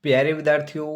प्यारे विद्यार्थियों,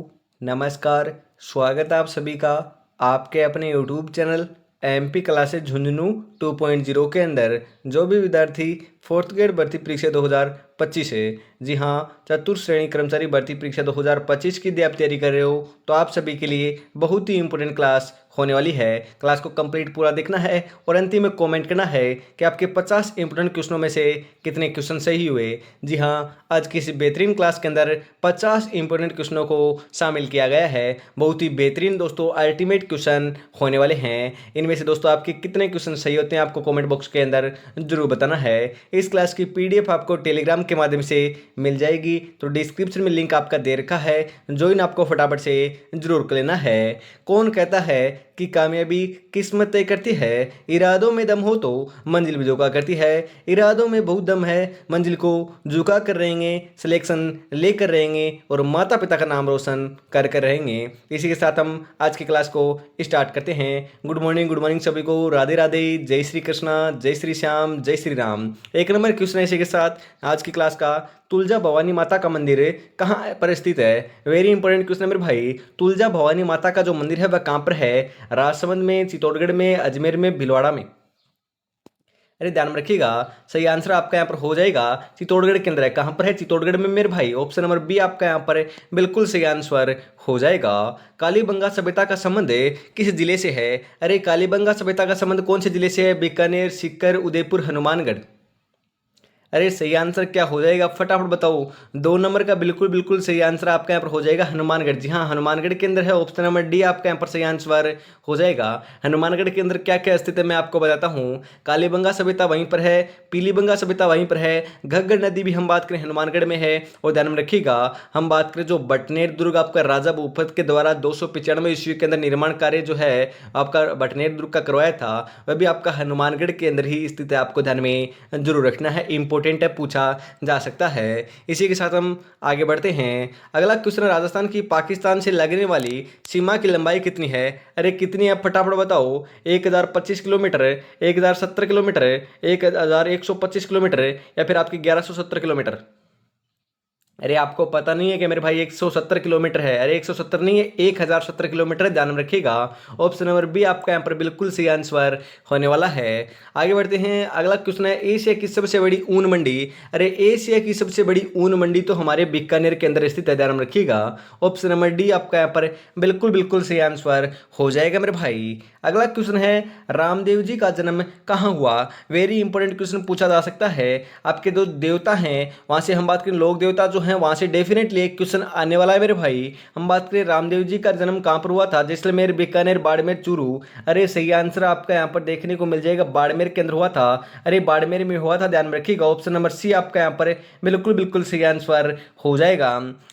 नमस्कार। स्वागत है आप सभी का आपके अपने YouTube channel MP classes Jhunjhunu 2.0 के अंदर। जो भी विद्यार्थी फोर्थ ग्रेड भर्ती परीक्षा 2025 है, जी हाँ, चतुर्थ श्रेणी कर्मचारी भर्ती परीक्षा 2025 की यदि आप तैयारी कर रहे हो तो आप सभी के लिए बहुत ही इंपॉर्टेंट क्लास होने वाली है। क्लास को कंप्लीट पूरा देखना है और अंतिम में कमेंट करना है कि आपके 50 इंपॉर्टेंट क्वेश्चनों में से कितने क्वेश्चन सही हुए। जी हाँ, आज की इस बेहतरीन क्लास के अंदर 50 इंपॉर्टेंट क्वेश्चनों को शामिल किया गया है। बहुत ही बेहतरीन दोस्तों अल्टीमेट क्वेश्चन होने वाले हैं। इनमें से दोस्तों आपके कितने क्वेश्चन सही होते हैं आपको कमेंट बॉक्स के अंदर जरूर बताना है। इस क्लास की पीडीएफ आपको टेलीग्राम के माध्यम से मिल जाएगी, तो डिस्क्रिप्शन में लिंक आपका दे रखा है, ज्वाइन आपको फटाफट से जरूर कर लेना है। कौन कहता है कि कामयाबी किस्मत तय करती है, इरादों में दम हो तो मंजिल भी झुका करती है। इरादों में बहुत दम है, मंजिल को झुका कर रहेंगे, सिलेक्शन लेकर रहेंगे और माता पिता का नाम रोशन कर कर रहेंगे। इसी के साथ हम आज की क्लास को स्टार्ट करते हैं। गुड मॉर्निंग सभी को, राधे राधे, जय श्री कृष्णा, जय श्री श्याम, जय श्री राम। एक नंबर क्वेश्चन इसी के साथ आज की क्लास का, तुलजा भवानी माता का मंदिर कहाँ पर स्थित है। वेरी इंपॉर्टेंट क्वेश्चन है मेरे भाई। तुलजा भवानी माता का जो मंदिर है वह कहाँ पर है? राजसमंद में, चित्तौड़गढ़ में, अजमेर में, भीलवाड़ा में? अरे ध्यान में रखिएगा, सही आंसर आपका यहाँ पर हो जाएगा चित्तौड़गढ़ के अंदर है। कहाँ पर है? चित्तौड़गढ़ में मेरे भाई। ऑप्शन नंबर बी आपका यहाँ पर बिल्कुल सही आंसर हो जाएगा। कालीबंगा सभ्यता का संबंध किस जिले से है? अरे कालीबंगा सभ्यता का संबंध कौन से जिले से है? बीकानेर, सीकर, उदयपुर, हनुमानगढ़? अरे सही आंसर क्या हो जाएगा, फटाफट बताओ। 2 नंबर का बिल्कुल बिल्कुल सही आंसर आपका यहाँ पर हो जाएगा हनुमानगढ़। जी हाँ, हनुमानगढ़ के अंदर है। ऑप्शन नंबर डी आपका यहाँ पर सही आंसर हो जाएगा। हनुमानगढ़ के अंदर क्या क्या स्थित है मैं आपको बताता हूँ। कालीबंगा सभ्यता वहीं पर है, पीलीबंगा सभ्यता वहीं पर है, घग्गर नदी भी हम बात करें हनुमानगढ़ में है। और ध्यान में रखिएगा, हम बात करें जो बटनेर दुर्ग आपका राजा भूपत के द्वारा 295 ईस्वी के अंदर निर्माण कार्य जो है आपका बटनेर दुर्ग का करवाया था, वह भी आपका हनुमानगढ़ के अंदर ही स्थित है। आपको ध्यान में जरूर रखना है, इंपॉर्टेंट है, पूछा जा सकता है। इसी के साथ हम आगे बढ़ते हैं। अगला क्वेश्चन, राजस्थान की पाकिस्तान से लगने वाली सीमा की लंबाई कितनी है? अरे कितनी है फटाफट बताओ। 1025 किलोमीटर, 1070 किलोमीटर, 1125 किलोमीटर, या फिर आपकी 1170 किलोमीटर? अरे आपको पता नहीं है कि मेरे भाई 170 किलोमीटर है? अरे 170 नहीं है, 1070 किलोमीटर है, ध्यान में रखिएगा। ऑप्शन नंबर बी आपका यहाँ पर बिल्कुल सही आंसर होने वाला है। आगे बढ़ते हैं। अगला क्वेश्चन है, एशिया की सबसे बड़ी ऊन मंडी। अरे एशिया की सबसे बड़ी ऊन मंडी तो हमारे बीकानेर के अंदर स्थित है, ध्यान में रखिएगा। ऑप्शन नंबर डी आपका यहाँ पर बिल्कुल बिल्कुल सही आंसर हो जाएगा मेरे भाई। अगला क्वेश्चन है, रामदेव जी का जन्म कहाँ हुआ? वेरी इंपॉर्टेंट क्वेश्चन पूछा जा सकता है। आपके जो देवता हैं वहां से हम बात करें, लोक देवता जो हैं वहां से डेफिनेटली एक क्वेश्चन आने वाला है मेरे भाई। हम बात करें रामदेव जी का जन्म कहां पर हुआ था? जैसलमेर, बीकानेर, बाड़मेर, चूरू? अरे सही आंसर आपका यहां पर देखने को मिल जाएगा, बाड़मेर के अंदर हुआ था। अरे बाड़मेर में हुआ था, ध्यान में रखिएगा। ऑप्शन नंबर सी आपका यहाँ पर बिल्कुल बिल्कुल सही आंसर हो जाएगा।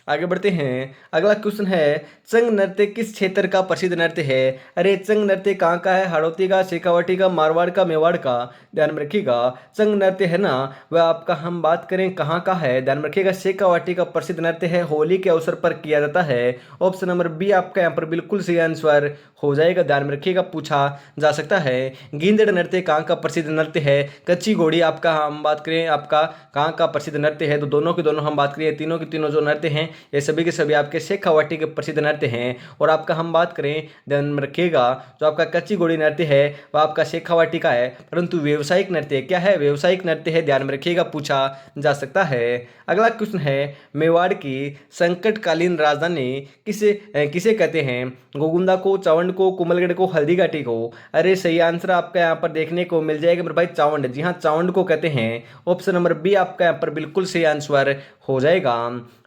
आगे बढ़ते हैं। अगला क्वेश्चन है, चंग नृत्य किस क्षेत्र का प्रसिद्ध नृत्य है? अरे चंग नृत्य कहाँ का है? हाड़ौती का, शेखावाटी का, मारवाड़ का, मेवाड़ का? ध्यान में रखिएगा, चंग नृत्य है ना, वह आपका हम बात करें कहाँ का है? ध्यान में रखिएगा, शेखावाटी का प्रसिद्ध नृत्य है, होली के अवसर पर किया जाता है। ऑप्शन नंबर बी आपका यहाँ पर बिल्कुल सही आंसर हो जाएगा, ध्यान में रखिएगा, पूछा जा सकता है। गींदड़ नृत्य कहाँ का प्रसिद्ध नृत्य है? कच्ची घोड़ी आपका हम बात करें आपका कहाँ का प्रसिद्ध नृत्य है? तो दोनों के दोनों हम बात करें, तीनों के तीनों जो नृत्य हैं ये सभी के सभी आपके शेखावाटी के प्रसिद्ध नृत्य हैं। और आपका हम बात करें, ध्यान में रखिएगा, जो आपका कच्ची घोड़ी नृत्य है वह आपका शेखावाटी का है, परंतु व्यवसायिक नृत्य क्या है? व्यवसायिक नृत्य है, ध्यान में रखिएगा, पूछा जा सकता है। अगला क्वेश्चन है, मेवाड़ की संकटकालीन राजधानी किसे किसे कहते हैं? गोगुंदा को, चावंड को, कुमलगढ़ को, हल्दीघाटी को? अरे सही आंसर आपका यहाँ पर देखने को मिल जाएगा मेरे भाई, चावंड। जी हाँ, चावंड को कहते हैं। ऑप्शन नंबर बी आपका यहाँ पर बिल्कुल सही आंसर हो जाएगा।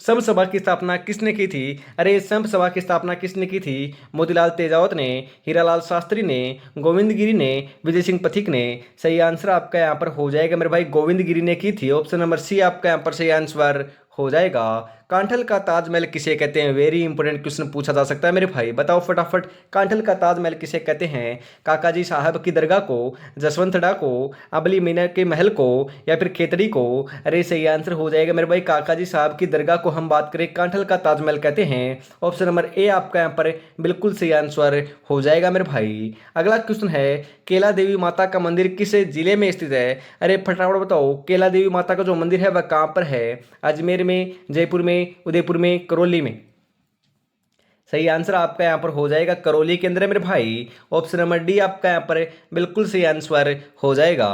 संघ सभा की स्थापना किसने की थी? अरे संघ सभा की स्थापना किसने की थी? मोतीलाल तेजावत ने, हीरालाल शास्त्री ने, गोविंद गिरी ने, विजय सिंह पथिक ने? सही आंसर आपका यहाँ पर हो जाएगा मेरे भाई, गोविंद गिरी ने की थी। ऑप्शन नंबर सी आपका यहाँ पर सही आंसर हो जाएगा। कांठल का ताजमहल किसे कहते हैं? वेरी इंपॉर्टेंट क्वेश्चन पूछा जा सकता है मेरे भाई, बताओ फटाफट। कांठल का ताजमहल किसे कहते हैं? काकाजी साहब की दरगाह को, जसवंतड़ा को, अबली मीना के महल को, या फिर खेतड़ी को? अरे सही आंसर हो जाएगा मेरे भाई, काकाजी साहब की दरगाह को हम बात करें कांठल का ताजमहल कहते हैं। ऑप्शन नंबर ए आपका यहाँ पर बिल्कुल सही आंसर हो जाएगा मेरे भाई। अगला क्वेश्चन है, केला देवी माता का मंदिर किस जिले में स्थित है? अरे फटाफट बताओ, केला देवी माता का जो मंदिर है वह कहाँ पर है? अजमेर में, जयपुर में, उदयपुर में, करौली में? सही आंसर आपका यहाँ पर हो जाएगा करौली के अंदर है मेरे भाई। ऑप्शन नंबर डी आपका यहाँ पर बिल्कुल सही आंसर हो जाएगा।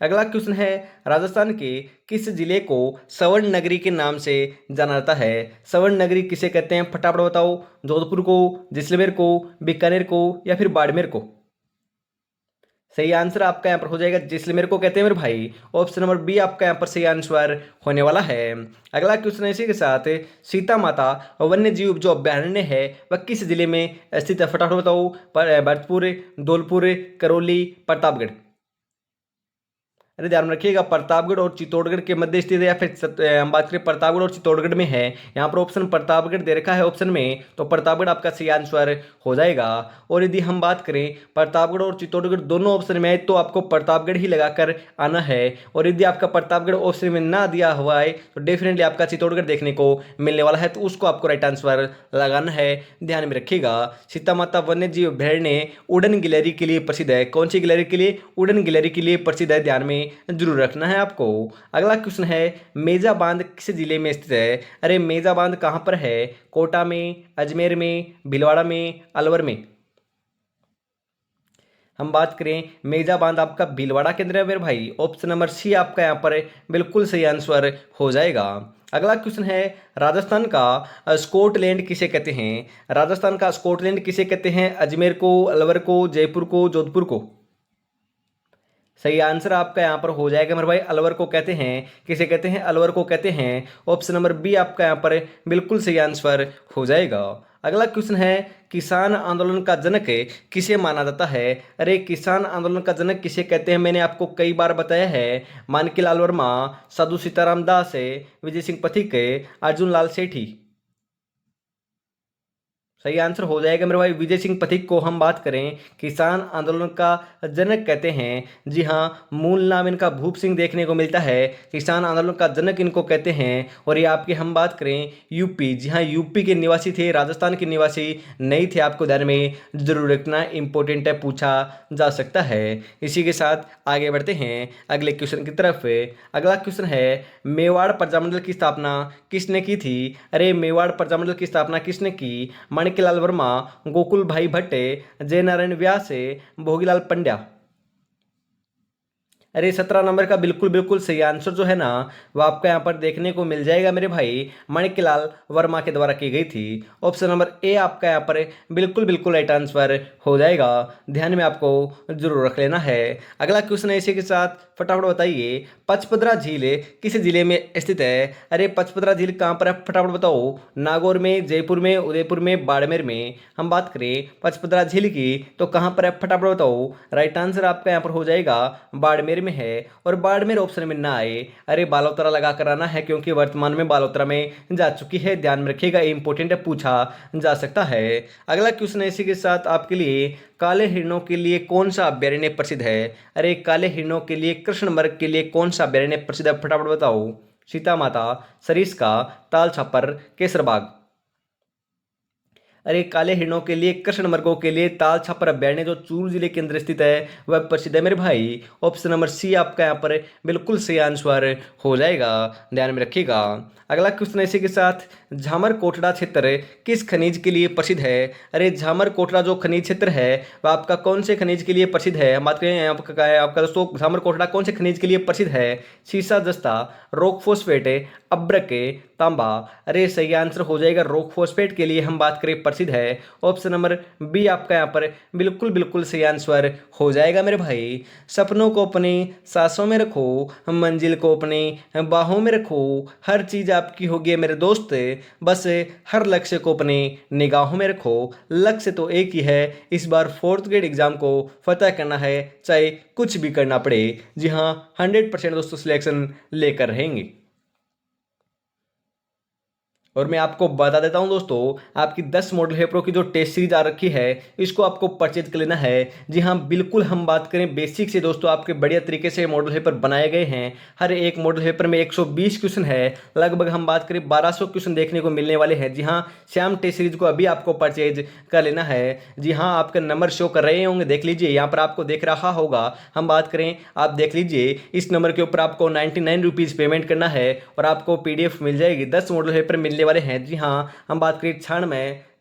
अगला क्वेश्चन है, राजस्थान के किस जिले को स्वर्ण नगरी के नाम से जाना जाता है? स्वर्ण नगरी किसे कहते हैं, फटाफट बताओ। जोधपुर को, जैसलमेर को, बीकानेर को या फिर बाड़मेर को? सही आंसर आपका यहाँ पर हो जाएगा जैसलमेर को कहते हैं मेरे भाई। ऑप्शन नंबर बी आपका यहाँ पर सही आंसर होने वाला है। अगला क्वेश्चन है इसी के साथ, सीता माता वन्य जीव जो अभ्यारण्य है वह किस जिले में स्थित है? फटाफट बताओ। भरतपुर, धौलपुर, करौली, प्रतापगढ़? अरे ध्यान में रखिएगा, प्रतापगढ़ और चित्तौड़गढ़ के मध्य स्थित है या फिर हम बात करें प्रतापगढ़ और चित्तौड़गढ़ में है। यहाँ पर ऑप्शन प्रतापगढ़ दे रखा है ऑप्शन में, तो प्रतापगढ़ आपका सही आंसर हो जाएगा। और यदि हम बात करें प्रतापगढ़ और चित्तौड़गढ़ दोनों ऑप्शन में है तो आपको प्रतापगढ़ ही लगाकर आना है। और यदि आपका प्रतापगढ़ ऑप्शन में ना दिया हुआ है तो डेफिनेटली आपका चित्तौड़गढ़ देखने को मिलने वाला है, तो उसको आपको राइट आंसर लगाना है। ध्यान में रखिएगा, सीता माता वन्य जीव अभ्यारण्य उड़न गिलहरी के लिए प्रसिद्ध है। कौन सी गिलहरी के लिए? उड़न गिलहरी के लिए प्रसिद्ध है, ध्यान में जरूर रखना है आपको। अगला क्वेश्चन है, मेजा बांध किस जिले में स्थित है? अरे मेजा बांध कहां पर है? कोटा में, अजमेर में, भीलवाड़ा में, अलवर में? हम बात करें मेजा बांध आपका भीलवाड़ा के अंदर है मेरे भाई। ऑप्शन नंबर सी आपका यहाँ पर बिल्कुल सही आंसर हो जाएगा। अगला क्वेश्चन है, राजस्थान का स्कॉटलैंड किसे कहते हैं? राजस्थान का स्कॉटलैंड किसे कहते हैं? अजमेर को, अलवर को, जयपुर को, जोधपुर को? सही आंसर आपका यहाँ पर हो जाएगा मेरे भाई, अलवर को कहते हैं। किसे कहते हैं? अलवर को कहते हैं। ऑप्शन नंबर बी आपका यहाँ पर बिल्कुल सही आंसर हो जाएगा। अगला क्वेश्चन है, किसान आंदोलन का जनक किसे माना जाता है? अरे किसान आंदोलन का जनक किसे कहते हैं? मैंने आपको कई बार बताया है, माणिक्यलाल वर्मा, साधु सीताराम दास, विजय सिंह पथिक, अर्जुन लाल सेठी? सही आंसर हो जाएगा मेरे भाई विजय सिंह पथिक को हम बात करें किसान आंदोलन का जनक कहते हैं। जी हाँ, मूल नाम इनका भूप सिंह देखने को मिलता है, किसान आंदोलन का जनक इनको कहते हैं। और ये आपकी हम बात करें यूपी, जी हाँ यूपी के निवासी थे, राजस्थान के निवासी नहीं थे। आपको ध्यान में जरूर रखना, इंपॉर्टेंट है, पूछा जा सकता है। इसी के साथ आगे बढ़ते हैं अगले क्वेश्चन की तरफ। अगला क्वेश्चन है, मेवाड़ प्रजामंडल की स्थापना किसने की थी? अरे मेवाड़ प्रजामंडल की स्थापना किसने की? माणिक्यलाल वर्मा, गोकुल भाई भट्ट, जयनारायण व्यास, भोगीलाल पंड्या? अरे 17 नंबर का बिल्कुल बिल्कुल सही आंसर जो है ना वो आपको यहाँ पर देखने को मिल जाएगा मेरे भाई, माणिक्यलाल वर्मा के द्वारा की गई थी। ऑप्शन नंबर ए आपका यहाँ पर बिल्कुल बिल्कुल राइट आंसर हो जाएगा, ध्यान में आपको जरूर रख लेना है। अगला क्वेश्चन है इसी के साथ, फटाफट बताइए, पचपदरा झील किस जिले में स्थित है? अरे पचपदरा झील कहाँ पर है? फटाफट बताओ। नागौर में, जयपुर में, उदयपुर में, बाड़मेर में? हम बात करें पचपदरा झील की तो कहाँ पर है? फटाफट बताओ। राइट आंसर आपका यहाँ पर हो जाएगा बाड़मेर में है। और बाड़मेर ऑप्शन में ना आए, अरे बालोतरा लगा कर आना है, क्योंकि वर्तमान में बालोतरा में जा चुकी है, ध्यान में रखिएगा, इंपॉर्टेंट है, पूछा जा सकता है। अगला क्वेश्चन है इसी के साथ आपके लिए, काले हिरणों के लिए कौन सा अभ्यारण्य प्रसिद्ध है? अरे काले हिरणों के लिए, कृष्णमृग के लिए कौन सा अभ्यारण्य प्रसिद्ध है? फटाफट बताओ। सीता माता, सरिस्का, ताल छापर, केसरबाग? अरे काले हिरणों के लिए, कृष्ण मृगों के लिए ताल छापर अभ्यारण्य जो चूरू जिले के अंदर स्थित है वह प्रसिद्ध है मेरे भाई। ऑप्शन नंबर सी आपका यहाँ पर बिल्कुल सही आंसर हो जाएगा, ध्यान में रखिएगा। अगला क्वेश्चन इसी के साथ, झामर कोटड़ा क्षेत्र किस खनिज के लिए प्रसिद्ध है? अरे झामर कोटड़ा जो खनिज क्षेत्र है वह आपका कौन से खनिज के लिए प्रसिद्ध है? हम बात करें आपका दोस्तों, झामर कोटड़ा कौन से खनिज के लिए प्रसिद्ध है? सीसा, जस्ता, रॉक फॉस्फेट, अब्रक, तांबा? अरे सही आंसर हो जाएगा रॉक फॉस्फेट के लिए हम बात करें प्रसिद्ध है। ऑप्शन नंबर बी आपका यहाँ पर बिल्कुल बिल्कुल सही आंसर हो जाएगा मेरे भाई। सपनों को अपनी सांसों में रखो, मंजिल को अपनी बाहों में रखो, हर चीज आपकी होगी मेरे दोस्त, बस हर लक्ष्य को अपनी निगाहों में रखो। लक्ष्य तो एक ही है, इस बार 4th ग्रेड एग्जाम को फतह करना है, चाहे कुछ भी करना पड़े। जी हाँ, 100% दोस्तों सिलेक्शन लेकर रहेंगे। और मैं आपको बता देता हूं दोस्तों, आपकी 10 मॉडल पेपरों की जो टेस्ट सीरीज आ रखी है इसको आपको परचेज कर लेना है। जी हाँ बिल्कुल, हम बात करें बेसिक से दोस्तों, आपके बढ़िया तरीके से मॉडल पेपर बनाए गए हैं। हर एक मॉडल पेपर में 120 क्वेश्चन है, लगभग हम बात करें 1200 क्वेश्चन देखने को मिलने वाले हैं। जी हाँ, श्याम टेस्ट सीरीज को अभी आपको परचेज कर लेना है। जी हाँ, आपके नंबर शो कर रहे होंगे, देख लीजिए, यहाँ पर आपको देख रहा होगा। हम बात करें, आप देख लीजिए, इस नंबर के ऊपर आपको 99 रुपीज़ पेमेंट करना है और आपको PDF मिल जाएगी। 10 मॉडल पेपर मिलने वाले हैं। जी हाँ, हम बात करें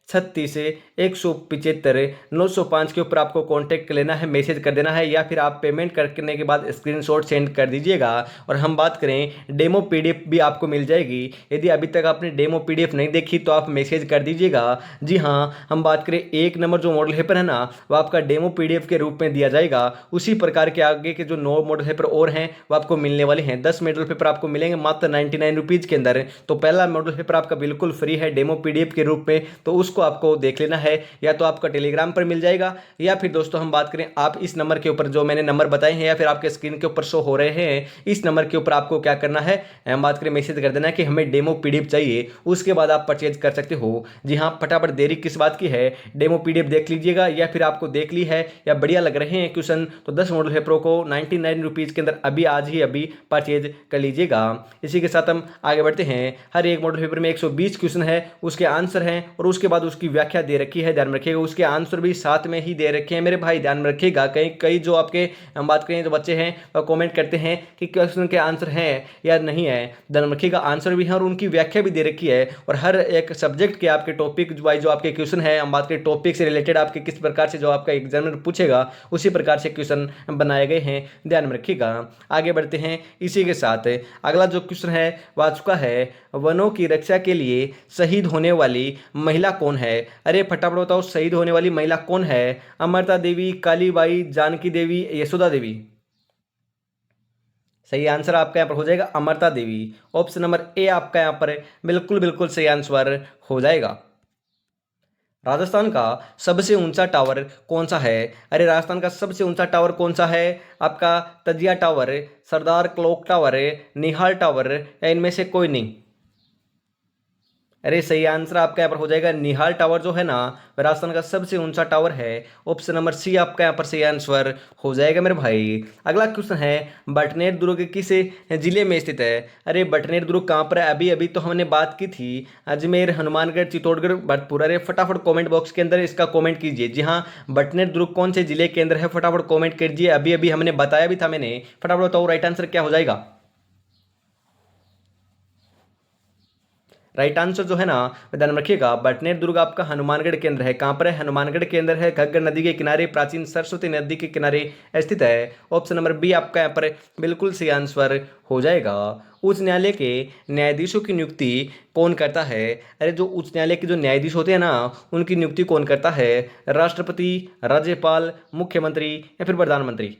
36 175 905 के ऊपर आपको कांटेक्ट कर लेना है, मैसेज कर देना है, या फिर आप पेमेंट करने के बाद स्क्रीनशॉट सेंड कर दीजिएगा। और हम बात करें डेमो पीडीएफ भी आपको मिल जाएगी। यदि अभी तक आपने डेमो पीडीएफ नहीं देखी तो आप मैसेज कर दीजिएगा। जी हाँ, हम बात करें 1 नंबर जो मॉडल पेपर है ना, वो आपका डेमो पीडीएफ के रूप में दिया जाएगा। उसी प्रकार के आगे के जो 9 मॉडल पेपर और हैं वो आपको मिलने वाले हैं। 10 मॉडल पेपर आपको मिलेंगे मात्र 99 रुपीज़ के अंदर। तो पहला मॉडल पेपर आपका बिल्कुल फ्री है डेमो पीडीएफ के रूप में, तो उसको आपको देख लेना है, या तो आपका टेलीग्राम पर मिल जाएगा, या फिर दोस्तों हम बात करें आप इस नंबर के ऊपर जो मैंने नंबर बताए हैं या फिर आपके स्क्रीन के ऊपर शो हो रहे हैं, इस नंबर के ऊपर आपको क्या करना है, हम बात करें मैसेज कर देना है कि हमें डेमो पीडीएफ चाहिए, उसके बाद आप परचेज कर सकते हो। जी हाँ, फटाफट देरी किस बात की है, डेमो पीडीएफ देख लीजिएगा, या फिर आपको देख ली है या बढ़िया लग रहे हैं क्वेश्चन तो 10 मॉडल पेपरों को 99 रुपीज़ के अंदर अभी आज ही अभी परचेज कर लीजिएगा। इसी के साथ हम आगे बढ़ते हैं। हर एक मॉडल पेपर में 120 क्वेश्चन है, उसके आंसर हैं और उसके बाद उसकी व्याख्या दे रखी है, ध्यान में रखिएगा। उसके आंसर भी साथ में ही दे रखे हैं मेरे भाई, ध्यान में रखिएगा। कई जो आपके हम बात करें जो बच्चे हैं वह कमेंट करते हैं कि क्वेश्चन के आंसर हैं या नहीं है, ध्यान रखिएगा। आंसर भी है और उनकी व्याख्या भी दे रखी है, और हर एक सब्जेक्ट के आपके टॉपिक वाइज जो आपके क्वेश्चन है, हम बात करें टॉपिक से रिलेटेड आपके किस प्रकार से जो आपका एग्जामिनर पूछेगा उसी प्रकार से क्वेश्चन बनाए गए हैं, ध्यान में रखिएगा। आगे बढ़ते हैं। इसी के साथ अगला जो क्वेश्चन है वह आ चुका है, वनों की रक्षा के लिए शहीद होने वाली महिला कौन है? अरे फटाफट बताओ, शहीद होने वाली महिला कौन है? अमृता देवी, कालीबाई, जानकी देवी, यशोदा देवी? सही आंसर आपका यहाँ पर हो जाएगा Amrita Devi. Option number A आपका यहाँ पर बिल्कुल बिल्कुल सही आंसर हो जाएगा। राजस्थान का सबसे ऊंचा टावर कौन सा है? अरे राजस्थान का सबसे ऊंचा टावर कौन सा है? आपका तजिया टावर, सरदार क्लॉक टावर, निहाल टावर, या इनमें से कोई नहीं? अरे सही आंसर आपका यहाँ पर हो जाएगा निहाल टावर जो है ना, राजस्थान का सबसे ऊंचा टावर है। ऑप्शन नंबर सी आपका यहाँ पर सही आंसर हो जाएगा मेरे भाई। अगला क्वेश्चन है, बटनेर दुर्ग किस जिले में स्थित है? अरे बटनेर दुर्ग कहाँ पर है? अभी अभी तो हमने बात की थी, अजमेर, हनुमानगढ़, चित्तौड़गढ़, भरतपुर। अरे फटाफट कॉमेंट बॉक्स के अंदर इसका कॉमेंट कीजिए। जी हाँ, बटनेर दुर्ग कौन से जिले के अंदर है? फटाफट कॉमेंट कीजिए। अभी अभी हमने बताया भी था मैंने, फटाफट बताओ राइट आंसर क्या हो जाएगा। राइट आंसर जो है ना, ध्यान में रखिएगा, बटनेर दुर्ग आपका हनुमानगढ़ के अंदर है। कहाँ पर है? हनुमानगढ़ के अंदर है, घग्गर नदी के किनारे, प्राचीन सरस्वती नदी के किनारे स्थित है। ऑप्शन नंबर बी आपका यहाँ पर बिल्कुल सही आंसर हो जाएगा। उच्च न्यायालय के न्यायाधीशों की नियुक्ति कौन करता है? अरे जो उच्च न्यायालय के जो न्यायाधीश होते हैं ना, उनकी नियुक्ति कौन करता है? राष्ट्रपति, राज्यपाल, मुख्यमंत्री, या फिर प्रधानमंत्री?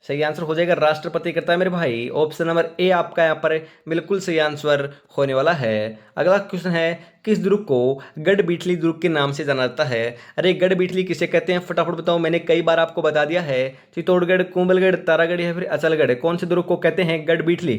सही आंसर हो जाएगा राष्ट्रपति करता है मेरे भाई। ऑप्शन नंबर ए आपका यहाँ पर बिल्कुल सही आंसर होने वाला है। अगला क्वेश्चन है, किस दुर्ग को गढ़ बीटली दुर्ग के नाम से जाना जाता है? अरे गढ़ बीटली किसे कहते हैं? फटाफट बताओ, मैंने कई बार आपको बता दिया है। चित्तौड़गढ़, कुंभलगढ़, तारागढ़, या फिर अचलगढ़? कौन से दुर्ग को कहते हैं गढ़ बीटली?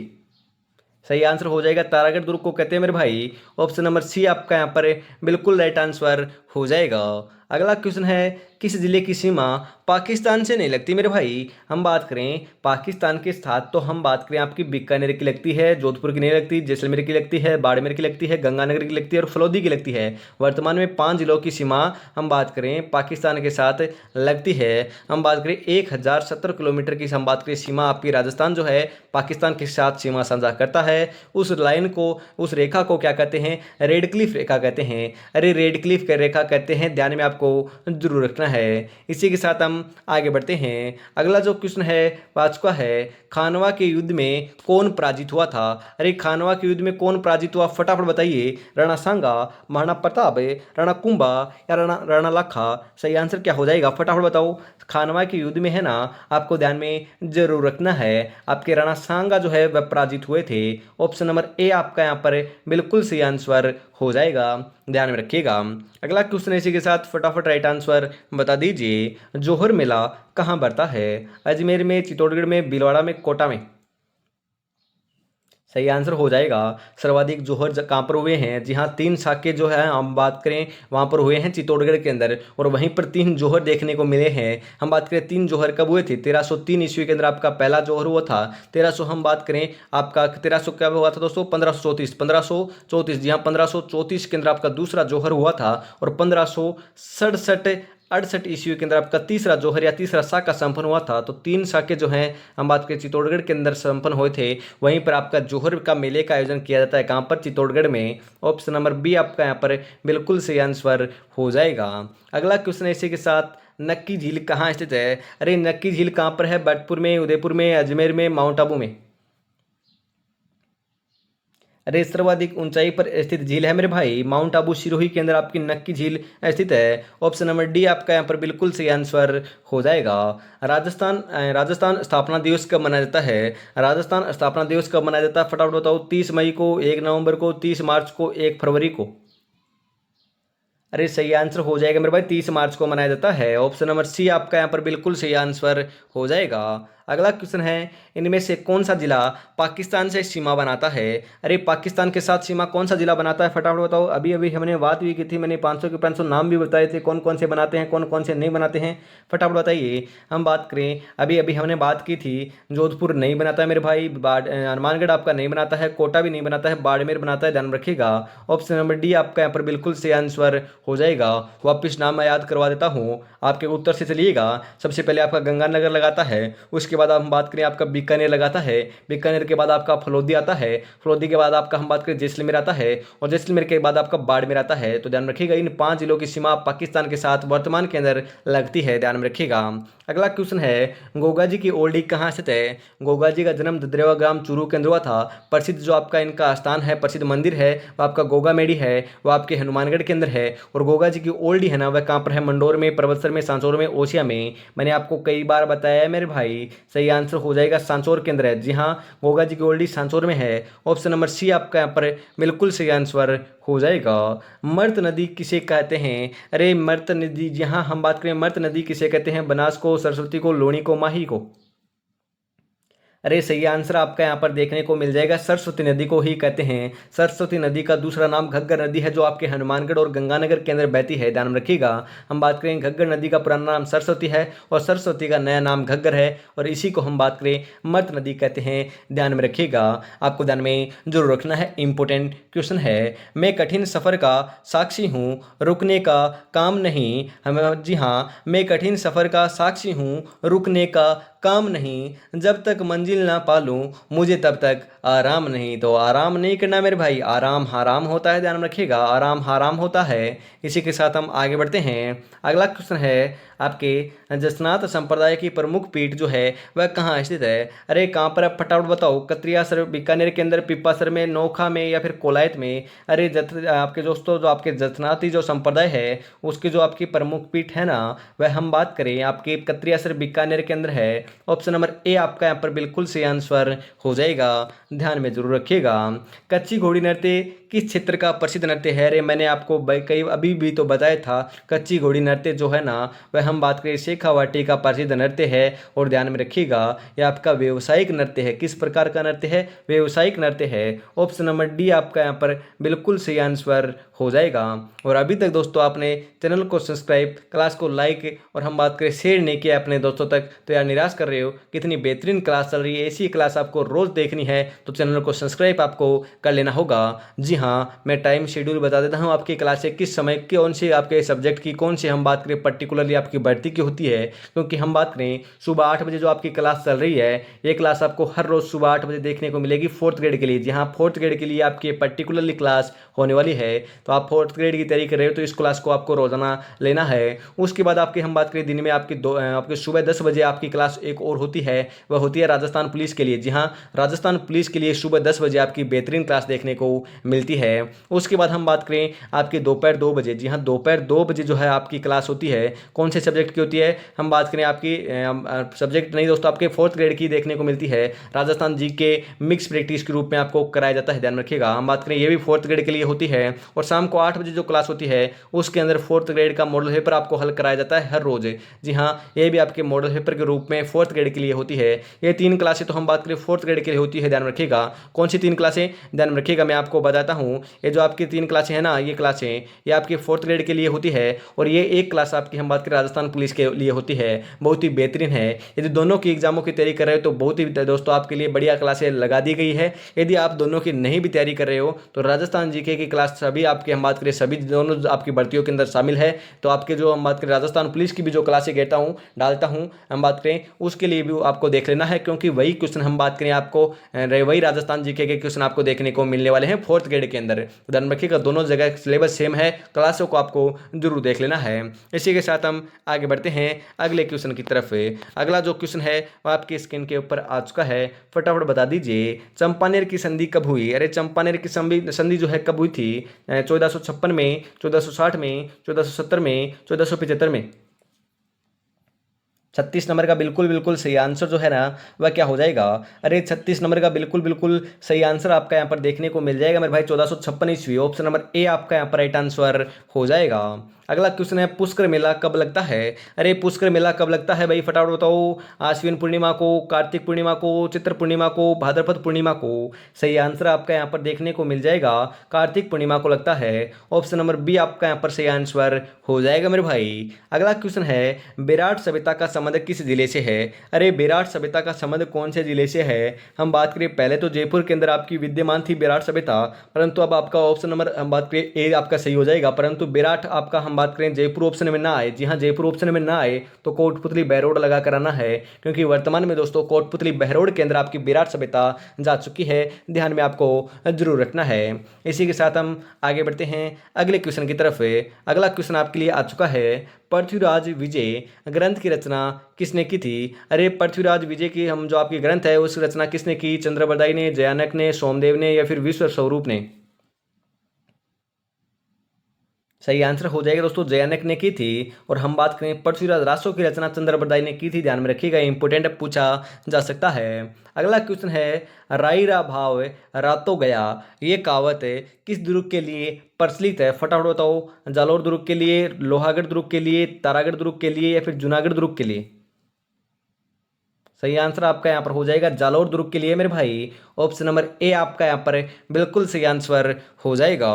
सही आंसर हो जाएगा तारागढ़ दुर्ग को कहते हैं मेरे भाई। ऑप्शन नंबर सी आपका यहाँ पर बिल्कुल राइट आंसर हो जाएगा। अगला क्वेश्चन है, किस जिले की सीमा पाकिस्तान से नहीं लगती मेरे भाई? हम बात करें पाकिस्तान के साथ तो हम बात करें आपकी बीकानेर की लगती है, जोधपुर की नहीं लगती, जैसलमेर की लगती है, बाड़मेर की लगती है, गंगानगर की लगती है और फलौदी की लगती है। वर्तमान में 5 जिलों की सीमा हम बात करें पाकिस्तान के साथ लगती है। हम बात करें 1070 किलोमीटर की हम बात करें सीमा आपकी राजस्थान जो है पाकिस्तान के साथ सीमा साझा करता है। उस लाइन को, उस रेखा को क्या कहते हैं? रेड क्लिफ रेखा कहते हैं। अरे रेड क्लिफ रेखा कहते हैं, ध्यान में आपको जरूर रखना है। इसी के साथ हम आगे बढ़ते हैं। अगला जो क्वेश्चन है पांचवा है, खानवा के युद्ध में कौन पराजित हुआ था? अरे खानवा के युद्ध में कौन पराजित हुआ? फटाफट बताइए। राणा सांगा, महाराणा प्रताप, राणा कुंभा, या राणा लाखा? सही आंसर क्या हो जाएगा? फटाफट बताओ। खानवा के युद्ध में है ना, आपको ध्यान में जरूर रखना है, आपके राणा सांगा जो है वह पराजित हुए थे। ऑप्शन नंबर ए आपका यहाँ पर बिल्कुल सही आंसर हो जाएगा, ध्यान में रखिएगा। अगला क्वेश्चन इसी के साथ फटाफट राइट आंसर बता दीजिए। जोहर मेला कहाँ बढ़ता है? अजमेर में, चित्तौड़गढ़ में, भीलवाड़ा में, कोटा में? सही आंसर हो जाएगा। सर्वाधिक जोहर कहाँ पर हुए हैं? जी हाँ, 3 साके जो है हम बात करें वहाँ पर हुए हैं चित्तौड़गढ़ के अंदर, और वहीं पर 3 जोहर देखने को मिले हैं। हम बात करें 3 जोहर कब हुए थे? 1303 ईस्वी के अंदर आपका पहला जोहर हुआ था। 1300 हम बात करें आपका 1300 कब हुआ था दोस्तों? 1534। जी हाँ, 1534 के अंदर आपका दूसरा जोहर हुआ था, और 1567 68 ईस्वी के अंदर आपका तीसरा जौहर या तीसरा शाह का संपन्न हुआ था। तो 3 शाह के जो हैं हम बात करें चित्तौड़गढ़ के अंदर संपन्न हुए थे। वहीं पर आपका जौहर का मेले का आयोजन किया जाता है कहाँ पर? चित्तौड़गढ़ में। ऑप्शन नंबर बी आपका यहाँ पर बिल्कुल सही आंसर हो जाएगा। अगला क्वेश्चन इसी के साथ, नक्की झील कहाँ स्थित है? अरे नक्की झील कहाँ पर है? भरतपुर में, उदयपुर में, अजमेर में, माउंट आबू में? अरे सर्वाधिक ऊंचाई पर स्थित झील है मेरे भाई माउंट आबू सिरोही के अंदर आपकी नक्की झील स्थित है। ऑप्शन नंबर डी आपका यहाँ पर बिल्कुल सही आंसर हो जाएगा। राजस्थान स्थापना दिवस कब मनाया जाता है? राजस्थान स्थापना दिवस कब मनाया जाता है? फटाफट बताओ। 30 मई को, 1 नवंबर को, 30 मार्च को, 1 फरवरी को? अरे सही आंसर हो जाएगा मेरे भाई, 30 मार्च को मनाया जाता है। ऑप्शन नंबर सी आपका यहाँ पर बिल्कुल सही आंसर हो जाएगा। अगला क्वेश्चन है, इनमें से कौन सा जिला पाकिस्तान से सीमा बनाता है? अरे पाकिस्तान के साथ सीमा कौन सा जिला बनाता है? फटाफट बताओ। अभी अभी हमने बात भी की थी, मैंने 500 के 500 नाम भी बताए थे, कौन कौन से बनाते हैं, कौन कौन से नहीं बनाते हैं। फटाफट बताइए। हम बात करें, अभी अभी हमने बात की थी, जोधपुर नहीं बनाता है मेरे भाई, हनुमानगढ़ आपका नहीं बनाता है, कोटा भी नहीं बनाता है, बाड़मेर बनाता है, ध्यान रखिएगा। ऑप्शन नंबर डी आपका यहाँ पर बिल्कुल सही आंसर हो जाएगा। वापिस नाम मैं याद करवा देता हूँ आपके उत्तर से, चलिएगा। सबसे पहले आपका गंगानगर लगाता है, उसके बाद हम बात करें आपका बीकानेर लगाता है, बीकानेर के बाद आपका फलोदी आता है, फलोदी के बाद आपका हम बात करें जैसलमेर आता है, और जैसलमेर के बाद आपका बाड़मेर आता है। तो ध्यान रखिएगा, इन 5 जिलों की सीमा पाकिस्तान के साथ वर्तमान के अंदर लगती है, ध्यान में रखिएगा। अगला क्वेश्चन है, गोगा जी की ओल्डी कहाँ स्थित है? गोगा जी का जन्म ददरेवा ग्राम चूरू के अंदर हुआ था। प्रसिद्ध जो आपका इनका स्थान है, प्रसिद्ध मंदिर है, वो आपका गोगा मेडी है, वो आपके हनुमानगढ़ के अंदर है। और गोगा जी की ओल्डी है ना, वह कहाँ पर है? मंडोर में, परबतसर में, सांचौर में, ओसिया में। मैंने आपको कई बार बताया है मेरे भाई, सही आंसर हो जाएगा सांचौर के अंदर है। जी हाँ, गोगा जी की ओल्डी सांचौर में है। ऑप्शन नंबर सी आपका यहाँ पर बिल्कुल सही आंसर हो जाएगा। मर्त नदी किसे कहते हैं? अरे मर्त नदी, जहाँ हम बात करें मर्त नदी किसे कहते हैं? बनास को, सरस्वती को, लूणी को, माही को? अरे सही आंसर आपका यहाँ पर देखने को मिल जाएगा, सरस्वती नदी को ही कहते हैं। सरस्वती नदी का दूसरा नाम घग्गर नदी है, जो आपके हनुमानगढ़ और गंगानगर के अंदर बहती है, ध्यान रखिएगा। हम बात करें घग्गर नदी का पुराना नाम सरस्वती है, और सरस्वती का नया नाम घग्गर है, और इसी को हम बात करें मर्त नदी कहते हैं, ध्यान में रखिएगा। आपको ध्यान में जरूर रखना है, इंपॉर्टेंट क्वेश्चन है। मैं कठिन सफर का साक्षी हूँ, रुकने का काम नहीं। हम जी हाँ, मैं कठिन सफर का साक्षी हूँ, रुकने का काम नहीं। जब तक मंजिल ना पालूं, मुझे तब तक आराम नहीं। तो आराम नहीं करना मेरे भाई, आराम हराम होता है, ध्यान में रखिएगा, आराम हराम होता है। इसी के साथ हम आगे बढ़ते हैं। अगला क्वेश्चन है, आपके जसनाथ संप्रदाय की प्रमुख पीठ जो है वह कहाँ स्थित है? अरे कहाँ पर? आप फटाफट बताओ। कतरियासर बीकानेर के अंदर, पिपासर में, नोखा में, या फिर कोलायत में? अरे आपके दोस्तों, जो आपके जसनाती जो संप्रदाय है उसकी जो आपकी प्रमुख पीठ है ना, वह हम बात करें आपके कतरियासर बीकानेर के अंदर है। ऑप्शन नंबर ए आपका यहाँ पर बिल्कुल सही आंसर हो जाएगा, ध्यान में जरूर रखिएगा। कच्ची घोड़ी नृत्य किस क्षेत्र का प्रसिद्ध नृत्य है? अरे मैंने आपको कई अभी भी तो बताया था, कच्ची घोड़ी नृत्य जो है ना, वह हम बात करें शेखावाटी का प्रसिद्ध नृत्य है। और ध्यान में रखिएगा, यह आपका व्यावसायिक नृत्य है। किस प्रकार का नृत्य है? व्यावसायिक नृत्य है। ऑप्शन नंबर डी आपका यहाँ पर बिल्कुल सही आंसर हो जाएगा। और अभी तक दोस्तों आपने चैनल को सब्सक्राइब, क्लास को लाइक, और हम बात करें शेयर नहीं किया अपने दोस्तों तक, तो यार निराश कर रहे हो। कितनी बेहतरीन क्लास चल रही है, ऐसी क्लास आपको रोज देखनी है तो चैनल को सब्सक्राइब आपको कर लेना होगा। जी हाँ, मैं टाइम शेड्यूल बता देता हूँ, आपकी क्लासें किस समय, कौन से आपके सब्जेक्ट की, कौन से हम बात करें पर्टिकुलरली आपकी भर्ती की होती है। क्योंकि हम बात करें सुबह 8 बजे जो आपकी क्लास चल रही है, ये क्लास आपको हर रोज सुबह 8 बजे देखने को मिलेगी 4th ग्रेड के लिए। जी हाँ, 4th ग्रेड के लिए आपकी पर्टिकुलरली क्लास होने वाली है। तो आप 4th ग्रेड की तैयारी कर रहे हो तो इस क्लास को आपको रोजाना लेना है। उसके बाद आपकी हम बात करें दिन में आपकी सुबह 10 बजे आपकी क्लास एक और होती है, वह होती है राजस्थान पुलिस के लिए। जी हाँ, राजस्थान पुलिस के लिए सुबह 10 बजे आपकी बेहतरीन क्लास देखने को मिलती है। उसके बाद हम बात करें आपके दोपहर 2 बजे, जी हाँ दोपहर 2 बजे जो है आपकी क्लास होती है। कौन से सब्जेक्ट की होती है? हम बात करें आपकी सब्जेक्ट नहीं दोस्तों, आपके 4th ग्रेड की देखने को मिलती है। राजस्थान जी के मिक्स प्रैक्टिस के रूप में आपको कराया जाता है, ध्यान रखिएगा। हम बात करें ये भी 4th ग्रेड के लिए होती है। और शाम को 8 बजे जो क्लास होती है उसके अंदर 4th ग्रेड का मॉडल पेपर आपको हल कराया जाता है हर रोज। जी हाँ, ये भी आपके मॉडल पेपर के रूप में 4th ग्रेड के लिए होती है। ये 3 क्लासें तो हम बात करें 4th ग्रेड के लिए होती है, ध्यान रखिएगा। कौन सी 3 क्लासें? ध्यान रखिएगा, मैं आपको बताता हूँ। ये जो आपकी 3 क्लासें हैं ना, ये क्लासें ये आपकी 4th ग्रेड के लिए होती है। और ये एक क्लास आपकी हम बात करें राजस्थान पुलिस के लिए होती है, बहुत ही बेहतरीन है। यदि दोनों की एग्जामों की तैयारी कर रहे हो तो बहुत ही दोस्तों आपके लिए बढ़िया क्लासें लगा दी गई है। यदि आप दोनों की नहीं भी तैयारी कर रहे हो तो राजस्थान जी जीके की क्लास सभी आपके हम बात करें सभी दोनों आपकी भर्तियों के अंदर शामिल है। तो आपके जो हम बात करें राजस्थान पुलिस की भी जो क्लासें डालता हूँ हम बात करें उसके लिए भी आपको देख लेना है, क्योंकि वही क्वेश्चन हम बात करें आपको वही राजस्थान जीके के क्वेश्चन आपको देखने को मिलने वाले हैं 4th ग्रेड के अंदर। ध्यान रखिएगा दोनों जगह सिलेबस सेम है, क्लासों को आपको जरूर देख लेना है। इसी के साथ हम आगे बढ़ते हैं अगले क्वेश्चन की तरफ। अगला जो क्वेश्चन है वो आपकी स्क्रीन के ऊपर आ चुका है, फटाफट बता दीजिए चंपानेर की संधि कब हुई। अरे चंपानेर की संधि जो है कब हुई थी? 1456 में, 1460 में, 1470 में, 1475 में। 36 नंबर का बिल्कुल बिल्कुल सही आंसर जो है ना वह क्या हो जाएगा? अरे 36 नंबर का बिल्कुल बिल्कुल सही आंसर आपका यहाँ पर देखने को मिल जाएगा मेरे भाई 1456 ईस्वी। ऑप्शन नंबर ए आपका यहाँ पर राइट आंसर हो जाएगा। अगला क्वेश्चन है पुष्कर मेला कब लगता है? अरे पुष्कर मेला कब लगता है भाई फटाफट बताओ। आश्विन पूर्णिमा को, कार्तिक पूर्णिमा को, चित्र पूर्णिमा को, भाद्रपद पूर्णिमा को? सही आंसर आपका यहाँ पर देखने को मिल जाएगा कार्तिक पूर्णिमा को लगता है। ऑप्शन नंबर बी आपका यहाँ पर सही आंसर हो जाएगा मेरे भाई। अगला क्वेश्चन है विराट सभ्यता का संबंध किस जिले से है? अरे विराट सभ्यता का संबंध कौन से जिले से है? हम बात करें पहले तो जयपुर के अंदर आपकी विद्यमान थी विराट सभ्यता, परंतु अब आपका ऑप्शन नंबर हम बात करें ए आपका सही हो जाएगा, परंतु विराट आपका हम बात करें जयपुर ऑप्शन में ना आए। जी हाँ, जयपुर ऑप्शन में ना आए तो कोटपुतली बहरोड लगा कर आना है, क्योंकि वर्तमान में दोस्तों कोटपुतली बहरोड के अंदर आपकी विराट सभ्यता जा चुकी है, ध्यान में आपको जरूर रखना है। इसी के साथ हम आगे बढ़ते हैं अगले क्वेश्चन की तरफ। अगला क्वेश्चन आपके लिए आ चुका है पृथ्वीराज विजय ग्रंथ की रचना किसने की थी? अरे पृथ्वीराज विजय की हम जो आपकी ग्रंथ है उस रचना किसने की? चंद्रबरदाई ने, जयानक ने, सोमदेव ने या फिर विश्व स्वरूप ने? सही आंसर हो जाएगा दोस्तों जयानक ने की थी। और हम बात करें पृथ्वीराज रासो की रचना चंद्रबरदाई ने की थी, ध्यान में रखिएगा इंपोर्टेंट पूछा जा सकता है। अगला क्वेश्चन है राईरा भाव रातो गया ये कहावत किस दुर्ग के लिए प्रचलित है? फटाफट बताओ। जालोर दुर्ग के लिए, लोहागढ़ दुर्ग के लिए, तारागढ़ दुर्ग के लिए या फिर जूनागढ़ दुर्ग के लिए? सही आंसर आपका यहाँ पर हो जाएगा जालोर दुर्ग के लिए मेरे भाई। ऑप्शन नंबर ए आपका यहाँ पर बिल्कुल सही आंसर हो जाएगा।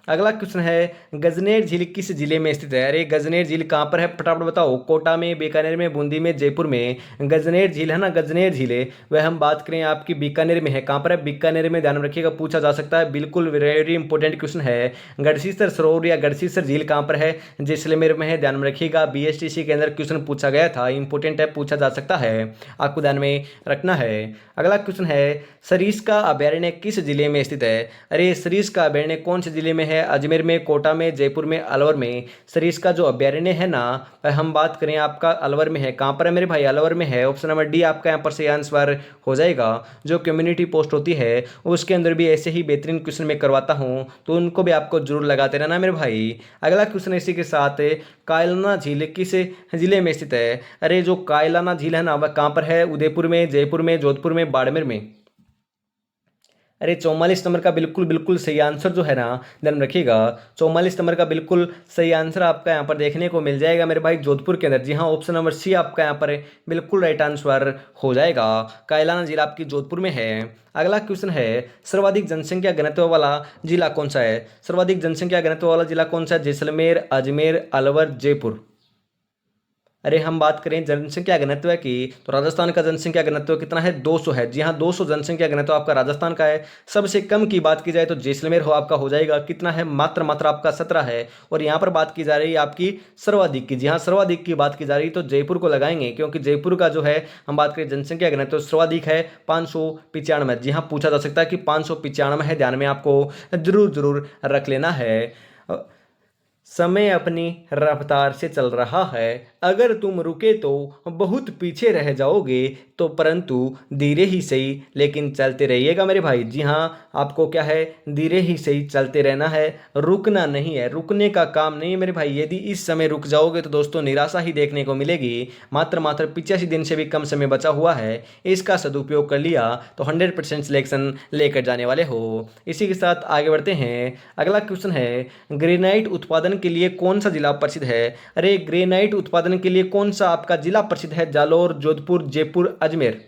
अगला क्वेश्चन है गजनेर झील किस जिले में स्थित है? अरे गजनेर झील कहाँ पर है फटाफट बताओ। कोटा में, बीकानेर में, बूंदी में, जयपुर में? गजनेर झील है ना, गजनेर झील है वह हम बात करें आपकी बीकानेर में है। कहाँ पर है? बीकानेर में, ध्यान रखिएगा पूछा जा सकता है, बिल्कुल वेरी इंपॉर्टेंट क्वेश्चन है। गढ़सीसर सरोवर या गढ़सीसर झील कहाँ पर है? जैसलमेर में है, ध्यान में रखिएगा। बीएसटीसी के अंदर क्वेश्चन पूछा गया था, इंपॉर्टेंट है, पूछा जा सकता है, आपको ध्यान में रखना है। अगला क्वेश्चन है सरिस्का अभयारण्य किस जिले में स्थित है? अरे सरिस्का अभयारण्य कौन से जिले में है? अजमेर में, कोटा में, जयपुर में, अलवर में? सरिस्का जो अभयारण्य है ना हम बात करें आपका अलवर में है। कहाँ पर है मेरे भाई? अलवर में है। ऑप्शन नंबर डी आपका यहाँ पर सही आंसर हो जाएगा। जो कम्युनिटी पोस्ट होती है उसके अंदर भी ऐसे ही बेहतरीन क्वेश्चन मैं करवाता हूँ, तो उनको भी आपको जरूर लगाते रहना मेरे भाई। अगला क्वेश्चन इसी के साथ कायलाना झील किस जिले में स्थित है? अरे जो कायलाना झील है ना वह कहाँ पर है? उदयपुर में, जयपुर में, जोधपुर में, बाड़मेर में? अरे 44 नंबर का बिल्कुल बिल्कुल सही आंसर जो है ना ध्यान रखिएगा 44 नंबर का बिल्कुल सही आंसर आपका यहाँ पर देखने को मिल जाएगा मेरे भाई जोधपुर के अंदर। जी हाँ, ऑप्शन नंबर सी आपका यहाँ पर बिल्कुल राइट आंसर हो जाएगा। कायलाना जिला आपकी जोधपुर में है। अगला क्वेश्चन है सर्वाधिक जनसंख्या घनत्व वाला जिला कौन सा है? सर्वाधिक जनसंख्या घनत्व वाला जिला कौन सा है? जैसलमेर, अजमेर, अलवर, जयपुर? अरे हम बात करें जनसंख्या घनत्व की तो राजस्थान का जनसंख्या घनत्व कितना है? 200 है। जी हाँ, 200 जनसंख्या घनत्व आपका राजस्थान का है। सबसे कम की बात की जाए तो जैसलमेर हो आपका हो जाएगा, कितना है? मात्र मात्र आपका 17 है। और यहाँ पर बात की जा रही है आपकी सर्वाधिक की। जी हाँ, सर्वाधिक की बात की जा रही है तो जयपुर को लगाएंगे, क्योंकि जयपुर का जो है हम बात करें जनसंख्या घनत्व सर्वाधिक है 595। जी हाँ, पूछा जा सकता है कि 595 है, ध्यान में आपको जरूर जरूर रख लेना है। समय अपनी रफ्तार से चल रहा है, अगर तुम रुके तो बहुत पीछे रह जाओगे, तो परंतु धीरे ही सही लेकिन चलते रहिएगा मेरे भाई। जी हाँ, आपको क्या है? धीरे ही सही चलते रहना है, रुकना नहीं है, रुकने का काम नहीं है मेरे भाई। यदि इस समय रुक जाओगे तो दोस्तों निराशा ही देखने को मिलेगी। मात्र मात्र 85 दिन से भी कम समय बचा हुआ है, इसका सदुपयोग कर लिया तो 100% सिलेक्शन लेकर जाने वाले हो। इसी के साथ आगे बढ़ते हैं। अगला क्वेश्चन है ग्रेनाइट उत्पादन के लिए कौन सा जिला प्रसिद्ध है? अरे ग्रेनाइट उत्पादन के लिए कौन सा आपका जिला प्रसिद्ध है? जालोर, जोधपुर, जयपुर, अजमेर?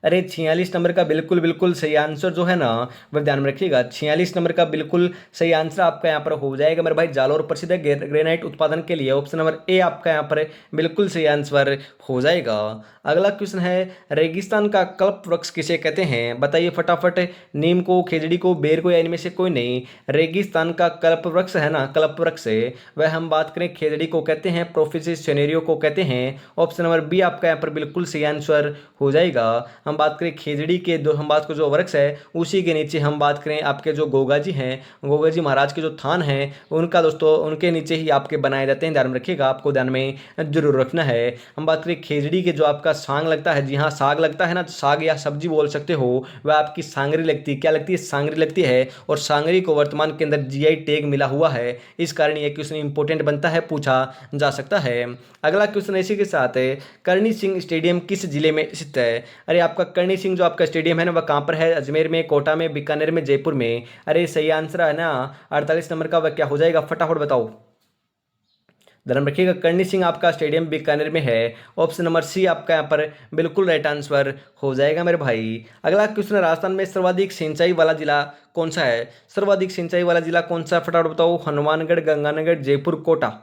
अरे 46 नंबर का बिल्कुल बिल्कुल सही आंसर जो है ना, वह ध्यान में रखिएगा, 46 नंबर का बिल्कुल सही आंसर आपका यहाँ पर हो जाएगा मेरे भाई। जालौर प्रसिद्ध है ग्रेनाइट उत्पादन के लिए, ऑप्शन नंबर ए आपका यहाँ पर बिल्कुल सही आंसर हो जाएगा। अगला क्वेश्चन है, रेगिस्तान का कल्प वृक्ष किसे कहते हैं, बताइए फटाफट। नीम को, खेजड़ी को, बेर को, या इनमें से कोई नहीं। रेगिस्तान का कल्प वृक्ष है ना, कल्प वृक्ष है वह हम बात करें खेजड़ी को कहते हैं, प्रोफिसिस सेनेरियो को कहते हैं। ऑप्शन नंबर बी आपका यहाँ पर बिल्कुल सही आंसर हो जाएगा। हम बात करें खेजड़ी के दो, हम बात करें जो वृक्ष है उसी के नीचे हम बात करें आपके जो गोगा जी हैं, गोगा जी महाराज के जो थान हैं उनका दोस्तों उनके नीचे ही आपके बनाए जाते हैं, ध्यान में रखिएगा, आपको ध्यान में जरूर रखना है। हम बात करें खेजड़ी के जो आपका साग लगता है, जी हाँ साग लगता है ना, साग या सब्जी बोल सकते हो, वह आपकी सांगरी लगती है, क्या लगती है, सांगरी लगती है। और सांगरी को वर्तमान के अंदर जीआई टैग मिला हुआ है, इस कारण यह क्वेश्चन इंपॉर्टेंट बनता है, पूछा जा सकता है। अगला क्वेश्चन इसी के साथ है, करणी सिंह स्टेडियम किस जिले में स्थित है। अरे आपका करणी सिंह जो आपका स्टेडियम है ना, वह कहाँ पर है, अजमेर में, कोटा में, बीकानेर में, जयपुर में। अरे सही आंसर है ना 48 नंबर का, वह क्या हो जाएगा, फटाफट बताओ। ध्यान रखिएगा, करणी सिंह आपका स्टेडियम बीकानेर में है। ऑप्शन नंबर सी आपका यहाँ पर बिल्कुल राइट आंसर हो जाएगा मेरे भाई। अगला क्वेश्चन है, राजस्थान में सर्वाधिक सिंचाई वाला जिला कौन सा है। सर्वाधिक सिंचाई वाला जिला कौन सा है, फटाफट बताओ। हनुमानगढ़, गंगानगर, जयपुर, कोटा।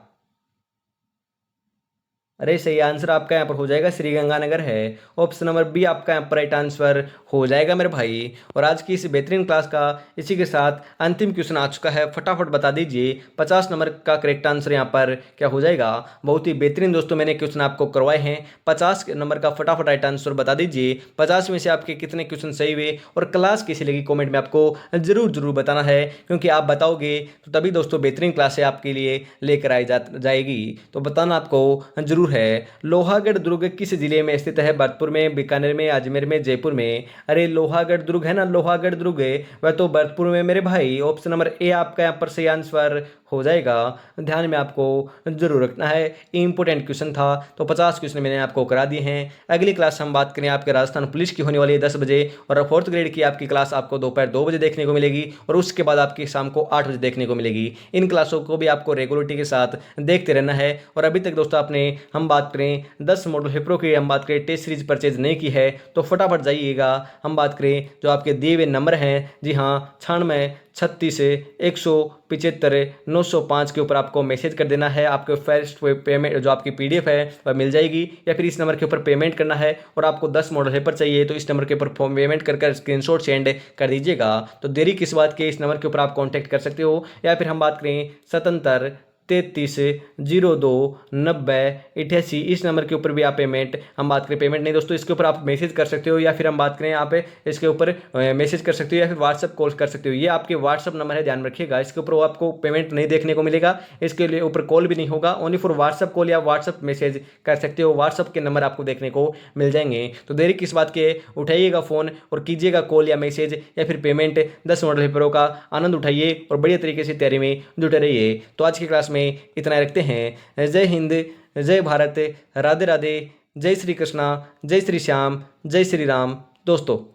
अरे सही आंसर आपका यहाँ पर हो जाएगा श्रीगंगानगर है। ऑप्शन नंबर बी आपका यहाँ पर राइट आंसर हो जाएगा मेरे भाई। और आज की इस बेहतरीन क्लास का इसी के साथ अंतिम क्वेश्चन आ चुका है, फटाफट बता दीजिए 50 नंबर का करेक्ट आंसर यहाँ पर क्या हो जाएगा। बहुत ही बेहतरीन दोस्तों मैंने क्वेश्चन आपको करवाए हैं, 50 नंबर का फटाफट राइट आंसर बता दीजिए। 50 में से आपके कितने क्वेश्चन सही हुए और क्लास कैसी लगी कॉमेंट में आपको जरूर जरूर बताना है, क्योंकि आप बताओगे तो तभी दोस्तों बेहतरीन क्लासें आपके लिए लेकर आई जाएगी। तो बताना आपको जरूर है। लोहागढ़ दुर्ग किस जिले में स्थित है, भरतपुर में, बीकानेर में, अजमेर में, जयपुर में। अरे लोहागढ़ दुर्ग है ना, लोहागढ़ दुर्ग है वह तो भरतपुर में मेरे भाई। ऑप्शन नंबर ए आपका यहाँ पर सही आंसर हो जाएगा, ध्यान में आपको जरूर रखना है, इंपॉर्टेंट क्वेश्चन था। तो 50 क्वेश्चन मैंने आपको करा दिए हैं। अगली क्लास हम बात करें आपके राजस्थान पुलिस की होने वाली है 10 बजे, और 4th ग्रेड की आपकी क्लास आपको दोपहर 2 बजे देखने को मिलेगी, और उसके बाद आपकी शाम को 8 बजे देखने को मिलेगी। इन क्लासों को भी आपको रेगुलरिटी के साथ देखते रहना है। और अभी तक दोस्तों आपने हम बात करें 10 मॉडल हिप्रो की हम बात करें टेस्ट सीरीज परचेज नहीं की है तो फटाफट जाइएगा। हम बात करें जो आपके दिए हुए नंबर हैं, जी हाँ 96 36 175 905 के ऊपर आपको मैसेज कर देना है। आपको फर्स्ट पेमेंट जो आपकी पीडीएफ है वह मिल जाएगी, या फिर इस नंबर के ऊपर पेमेंट करना है। और आपको 10 मॉडल पेपर चाहिए तो इस नंबर के ऊपर पेमेंट कर स्क्रीनशॉट सेंड कर दीजिएगा। तो देरी किस बात के, इस नंबर के ऊपर आप कॉन्टैक्ट कर सकते हो। या फिर हम बात करें 77 33 02 90 88, इस नंबर के ऊपर भी आप पेमेंट, हम बात करें पेमेंट नहीं दोस्तों, इसके ऊपर आप मैसेज कर सकते हो, या फिर हम बात करें आप इसके ऊपर मैसेज कर सकते हो, या फिर व्हाट्सअप कॉल कर सकते हो। ये आपके व्हाट्सअप नंबर है, ध्यान रखिएगा। इसके ऊपर आपको पेमेंट नहीं देखने को मिलेगा, इसके लिए ऊपर कॉल भी नहीं होगा, ओनली फॉर व्हाट्सअप कॉल या व्हाट्सअप मैसेज कर सकते हो। व्हाट्सअप के नंबर आपको देखने को मिल जाएंगे। तो देरी किस बात के, उठाइएगा फ़ोन और कीजिएगा कॉल या मैसेज, या फिर पेमेंट। 10 मॉडल पेपरों का आनंद उठाइए और बढ़िया तरीके से तैयारी में जुटे रहिए। तो आज की क्लास में इतना रखते हैं। जय हिंद, जय भारत, राधे राधे, जय श्री कृष्णा, जय श्री श्याम, जय श्री राम दोस्तों।